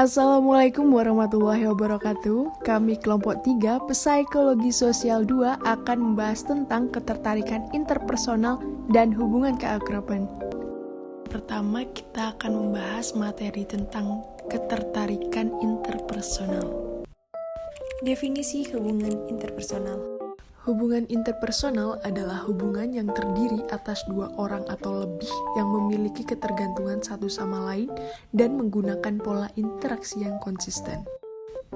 Assalamualaikum warahmatullahi wabarakatuh. Kami kelompok 3 Psikologi Sosial 2 akan membahas tentang ketertarikan interpersonal dan hubungan keakraban. Pertama, kita akan membahas materi tentang ketertarikan interpersonal. Definisi hubungan interpersonal. Hubungan interpersonal adalah hubungan yang terdiri atas dua orang atau lebih yang memiliki ketergantungan satu sama lain dan menggunakan pola interaksi yang konsisten.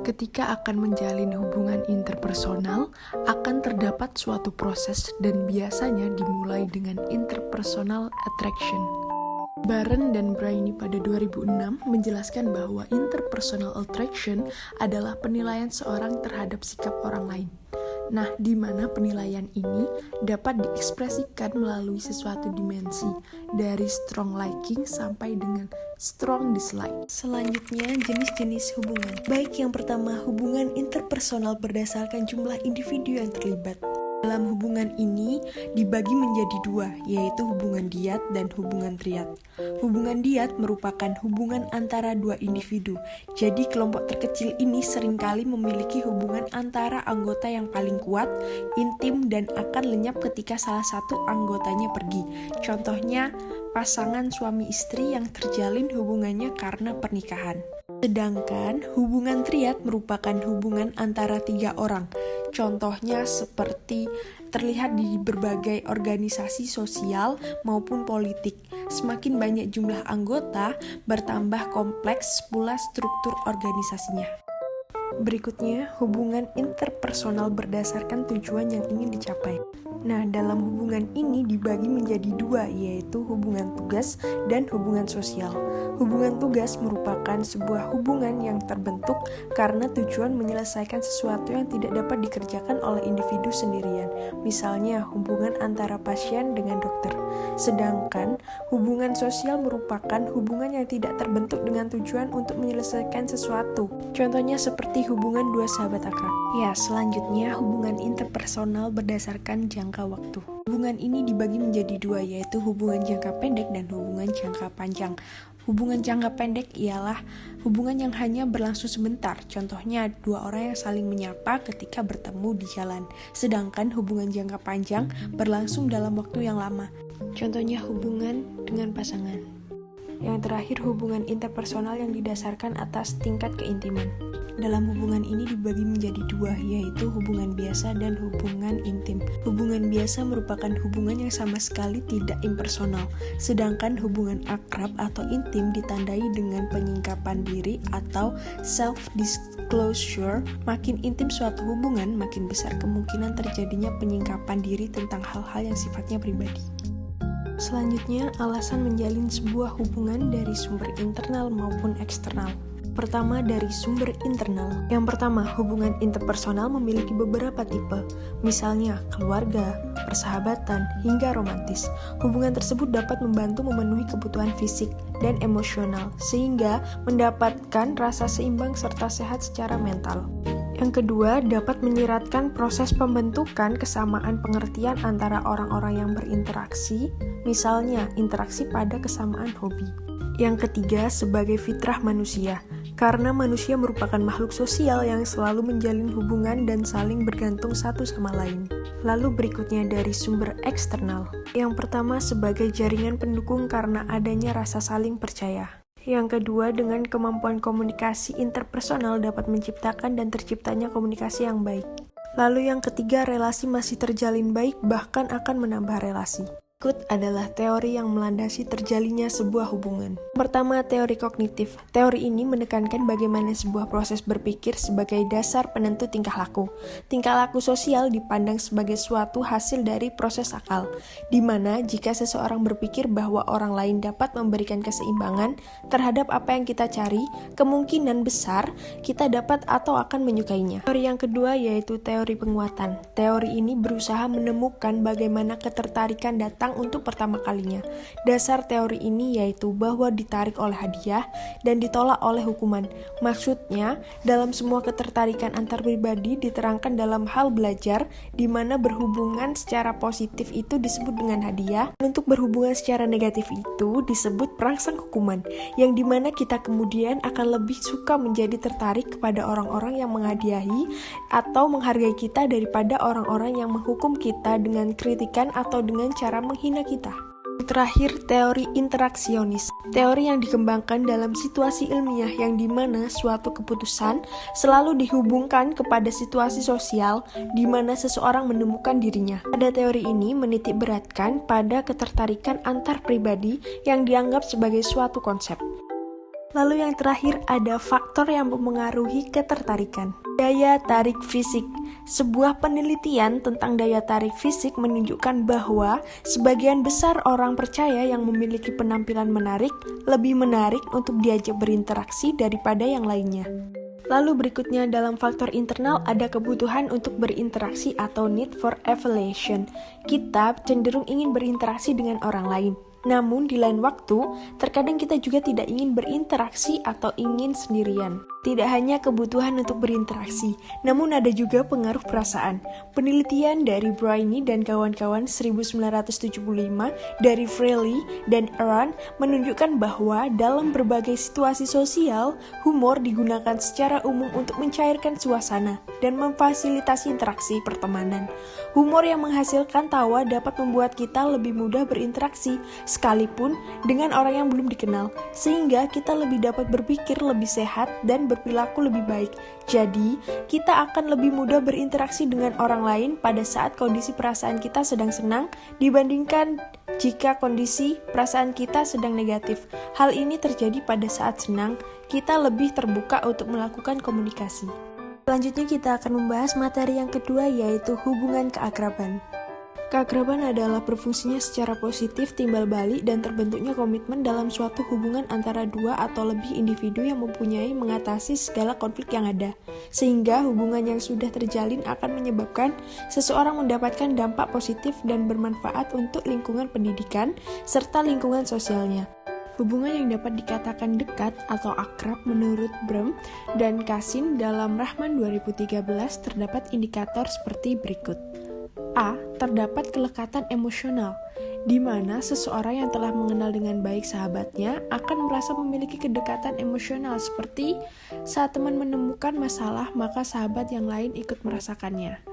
Ketika akan menjalin hubungan interpersonal, akan terdapat suatu proses dan biasanya dimulai dengan interpersonal attraction. Barron dan Brainy pada 2006 menjelaskan bahwa interpersonal attraction adalah penilaian seorang terhadap sikap orang lain. Nah, di mana penilaian ini dapat diekspresikan melalui sesuatu dimensi, dari strong liking sampai dengan strong dislike. Selanjutnya, jenis-jenis hubungan. Baik, yang pertama, hubungan interpersonal berdasarkan jumlah individu yang terlibat. Dalam hubungan ini dibagi menjadi dua, yaitu hubungan dyad dan hubungan triad. Hubungan dyad merupakan hubungan antara dua individu. Jadi kelompok terkecil ini seringkali memiliki hubungan antara anggota yang paling kuat, intim, dan akan lenyap ketika salah satu anggotanya pergi. Contohnya, pasangan suami istri yang terjalin hubungannya karena pernikahan. Sedangkan hubungan triad merupakan hubungan antara tiga orang. Contohnya seperti terlihat di berbagai organisasi sosial maupun politik. Semakin banyak jumlah anggota, bertambah kompleks pula struktur organisasinya. Berikutnya, hubungan interpersonal berdasarkan tujuan yang ingin dicapai. Nah, dalam hubungan ini dibagi menjadi dua, yaitu hubungan tugas dan hubungan sosial. Hubungan tugas merupakan sebuah hubungan yang terbentuk karena tujuan menyelesaikan sesuatu yang tidak dapat dikerjakan oleh individu sendirian. Misalnya, hubungan antara pasien dengan dokter. Sedangkan, hubungan sosial merupakan hubungan yang tidak terbentuk dengan tujuan untuk menyelesaikan sesuatu. Contohnya seperti hubungan dua sahabat akrab. Ya, selanjutnya hubungan interpersonal berdasarkan jangka waktu. Hubungan ini dibagi menjadi dua, yaitu hubungan jangka pendek dan hubungan jangka panjang. Hubungan jangka pendek ialah hubungan yang hanya berlangsung sebentar. Contohnya, dua orang yang saling menyapa ketika bertemu di jalan. Sedangkan hubungan jangka panjang berlangsung dalam waktu yang lama. Contohnya hubungan dengan pasangan. Yang terakhir, hubungan interpersonal yang didasarkan atas tingkat keintiman. Dalam hubungan ini dibagi menjadi dua, yaitu hubungan biasa dan hubungan intim. Hubungan biasa merupakan hubungan yang sama sekali tidak impersonal, sedangkan hubungan akrab atau intim ditandai dengan penyingkapan diri atau self-disclosure. Makin intim suatu hubungan, makin besar kemungkinan terjadinya penyingkapan diri tentang hal-hal yang sifatnya pribadi. Selanjutnya, alasan menjalin sebuah hubungan dari sumber internal maupun eksternal. Pertama, dari sumber internal. Yang pertama, hubungan interpersonal memiliki beberapa tipe, misalnya keluarga, persahabatan, hingga romantis. Hubungan tersebut dapat membantu memenuhi kebutuhan fisik dan emosional, sehingga mendapatkan rasa seimbang serta sehat secara mental. Yang kedua, dapat menyiratkan proses pembentukan kesamaan pengertian antara orang-orang yang berinteraksi, misalnya interaksi pada kesamaan hobi. Yang ketiga, sebagai fitrah manusia, karena manusia merupakan makhluk sosial yang selalu menjalin hubungan dan saling bergantung satu sama lain. Lalu berikutnya dari sumber eksternal. Yang pertama, sebagai jaringan pendukung karena adanya rasa saling percaya. Yang kedua, dengan kemampuan komunikasi interpersonal dapat menciptakan dan terciptanya komunikasi yang baik. Lalu yang ketiga, relasi masih terjalin baik bahkan akan menambah relasi. Berikut adalah teori yang melandasi terjalinnya sebuah hubungan. Pertama, teori kognitif. Teori ini menekankan bagaimana sebuah proses berpikir sebagai dasar penentu tingkah laku. Tingkah laku sosial dipandang sebagai suatu hasil dari proses akal, di mana jika seseorang berpikir bahwa orang lain dapat memberikan keseimbangan terhadap apa yang kita cari, kemungkinan besar kita dapat atau akan menyukainya. Teori yang kedua yaitu teori penguatan. Teori ini berusaha menemukan bagaimana ketertarikan datang datang untuk pertama kalinya. Dasar teori ini yaitu bahwa ditarik oleh hadiah dan ditolak oleh hukuman. Maksudnya, dalam semua ketertarikan antar pribadi diterangkan dalam hal belajar, di mana berhubungan secara positif itu disebut dengan hadiah, dan untuk berhubungan secara negatif itu disebut perangsang hukuman, yang dimana kita kemudian akan lebih suka menjadi tertarik kepada orang-orang yang menghadiahi atau menghargai kita daripada orang-orang yang menghukum kita dengan kritikan atau dengan cara menghina kita. Terakhir, teori interaksionis. Teori yang dikembangkan dalam situasi ilmiah yang dimana suatu keputusan selalu dihubungkan kepada situasi sosial di mana seseorang menemukan dirinya. Pada teori ini menitik beratkan pada ketertarikan antar pribadi yang dianggap sebagai suatu konsep. Lalu yang terakhir ada faktor yang mempengaruhi ketertarikan. Daya tarik fisik. Sebuah penelitian tentang daya tarik fisik menunjukkan bahwa sebagian besar orang percaya yang memiliki penampilan menarik lebih menarik untuk diajak berinteraksi daripada yang lainnya. Lalu berikutnya dalam faktor internal ada kebutuhan untuk berinteraksi atau need for evaluation. Kita cenderung ingin berinteraksi dengan orang lain. Namun di lain waktu, terkadang kita juga tidak ingin berinteraksi atau ingin sendirian. Tidak hanya kebutuhan untuk berinteraksi, namun ada juga pengaruh perasaan. Penelitian dari Brainy dan kawan-kawan 1975 dari Freely dan Aaron menunjukkan bahwa dalam berbagai situasi sosial, humor digunakan secara umum untuk mencairkan suasana dan memfasilitasi interaksi pertemanan. Humor yang menghasilkan tawa dapat membuat kita lebih mudah berinteraksi, sekalipun dengan orang yang belum dikenal, sehingga kita lebih dapat berpikir lebih sehat dan berperilaku lebih baik. Jadi, kita akan lebih mudah berinteraksi dengan orang lain pada saat kondisi perasaan kita sedang senang dibandingkan jika kondisi perasaan kita sedang negatif. Hal ini terjadi pada saat senang, kita lebih terbuka untuk melakukan komunikasi. Selanjutnya kita akan membahas materi yang kedua yaitu hubungan keakraban. Keakraban adalah berfungsinya secara positif timbal balik dan terbentuknya komitmen dalam suatu hubungan antara dua atau lebih individu yang mempunyai mengatasi segala konflik yang ada, sehingga hubungan yang sudah terjalin akan menyebabkan seseorang mendapatkan dampak positif dan bermanfaat untuk lingkungan pendidikan serta lingkungan sosialnya. Hubungan yang dapat dikatakan dekat atau akrab menurut Brehm dan Kassin dalam Rahman 2013 terdapat indikator seperti berikut. A. Terdapat kelekatan emosional, di mana seseorang yang telah mengenal dengan baik sahabatnya akan merasa memiliki kedekatan emosional seperti saat teman menemukan masalah maka sahabat yang lain ikut merasakannya.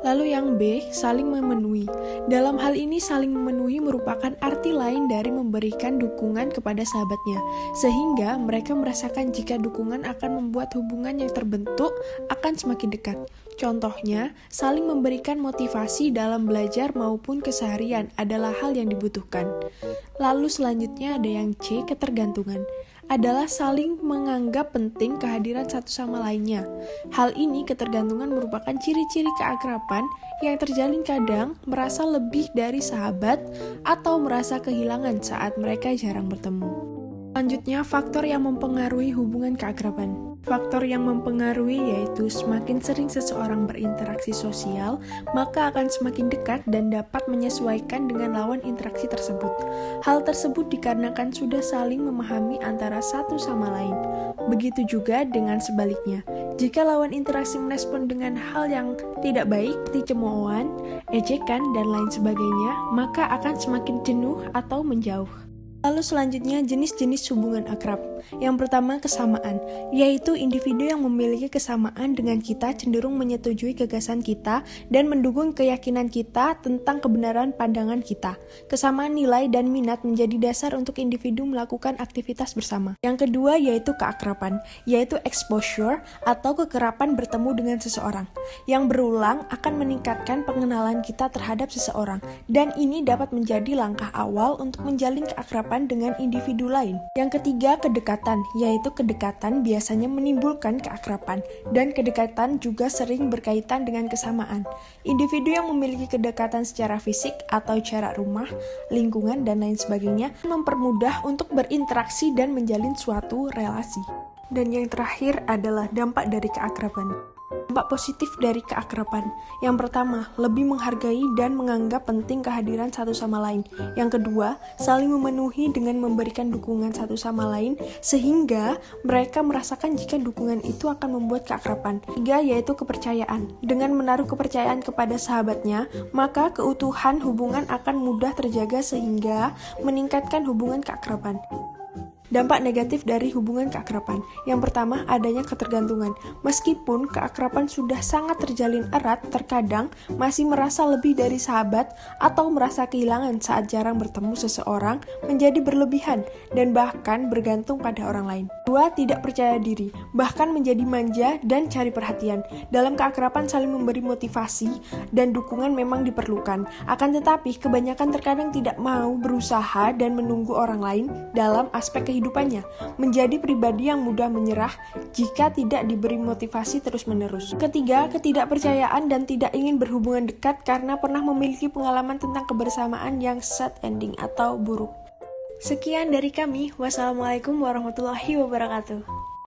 Lalu yang B, saling memenuhi. Dalam hal ini saling memenuhi merupakan arti lain dari memberikan dukungan kepada sahabatnya, sehingga mereka merasakan jika dukungan akan membuat hubungan yang terbentuk akan semakin dekat. Contohnya, saling memberikan motivasi dalam belajar maupun keseharian adalah hal yang dibutuhkan. Lalu selanjutnya ada yang C, ketergantungan. Adalah saling menganggap penting kehadiran satu sama lainnya. Hal ini ketergantungan merupakan ciri-ciri keakraban yang terjalin kadang merasa lebih dari sahabat atau merasa kehilangan saat mereka jarang bertemu. Selanjutnya, faktor yang mempengaruhi hubungan keakraban. Faktor yang mempengaruhi yaitu semakin sering seseorang berinteraksi sosial, maka akan semakin dekat dan dapat menyesuaikan dengan lawan interaksi tersebut. Hal tersebut dikarenakan sudah saling memahami antara satu sama lain. Begitu juga dengan sebaliknya. Jika lawan interaksi merespon dengan hal yang tidak baik, seperti cemoohan, ejekan, dan lain sebagainya, maka akan semakin jenuh atau menjauh. Lalu selanjutnya jenis-jenis hubungan akrab. Yang pertama kesamaan, yaitu individu yang memiliki kesamaan dengan kita cenderung menyetujui gagasan kita dan mendukung keyakinan kita tentang kebenaran pandangan kita. Kesamaan nilai dan minat menjadi dasar untuk individu melakukan aktivitas bersama. Yang kedua yaitu keakraban, yaitu exposure atau kekerapan bertemu dengan seseorang. Yang berulang akan meningkatkan pengenalan kita terhadap seseorang, dan ini dapat menjadi langkah awal untuk menjalin keakraban dengan individu lain. Yang ketiga, kedekatan, yaitu kedekatan biasanya menimbulkan keakraban, dan kedekatan juga sering berkaitan dengan kesamaan. Individu yang memiliki kedekatan secara fisik atau jarak rumah, lingkungan, dan lain sebagainya mempermudah untuk berinteraksi dan menjalin suatu relasi. Dan yang terakhir adalah dampak dari keakraban. Dampak positif dari keakraban. Yang pertama, lebih menghargai dan menganggap penting kehadiran satu sama lain. Yang kedua, saling memenuhi dengan memberikan dukungan satu sama lain sehingga mereka merasakan jika dukungan itu akan membuat keakraban. Ketiga, yaitu kepercayaan. Dengan menaruh kepercayaan kepada sahabatnya, maka keutuhan hubungan akan mudah terjaga sehingga meningkatkan hubungan keakraban. Dampak negatif dari hubungan keakraban. Yang pertama, adanya ketergantungan. Meskipun keakraban sudah sangat terjalin erat, terkadang masih merasa lebih dari sahabat atau merasa kehilangan saat jarang bertemu seseorang menjadi berlebihan dan bahkan bergantung pada orang lain. Dua, tidak percaya diri, bahkan menjadi manja dan cari perhatian. Dalam keakraban saling memberi motivasi dan dukungan memang diperlukan. Akan tetapi, kebanyakan terkadang tidak mau berusaha dan menunggu orang lain dalam aspek kehidupannya, menjadi pribadi yang mudah menyerah jika tidak diberi motivasi terus-menerus. Ketiga, ketidakpercayaan dan tidak ingin berhubungan dekat karena pernah memiliki pengalaman tentang kebersamaan yang sad ending atau buruk. Sekian dari kami. Wassalamualaikum warahmatullahi wabarakatuh.